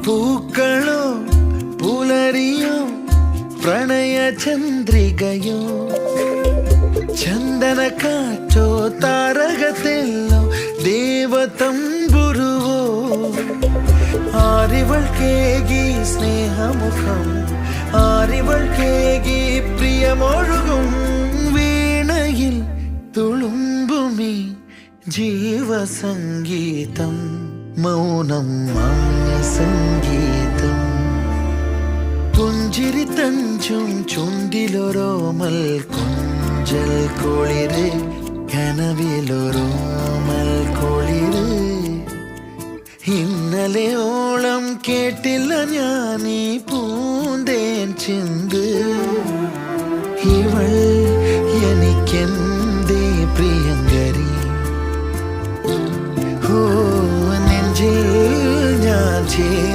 പൂക്കളോ പുലരിയോ പ്രണയ ചന്ദ്രികയോ ചന്ദന കാറ്റോ താരകത്തെല്ലോ ദേവതമ്പുരുവോ ആരിവൾക്കേകി സ്നേഹമുഖം ആരിവൾക്കേകി പ്രിയമൊഴുകും വീണയിൽ തുളുമ്പുമീ ജീവസംഗീതം മൗനം മാന്യസംഗീതം പുഞ്ചിരി തഞ്ചും ചുണ്ടിലൊരോമൽ കൊഞ്ചൽ കുളിര് കനവിലൊരോമൽ കുളിര് ഇന്നലെയോളം കേട്ടില്ല ഞാനീ പൂന്തേൻ ചിന്ത് ഇവൾ എനിക്കെന്തേ പ്രിയങ്കരി ഓ നെഞ്ചിൽ ഞാൻ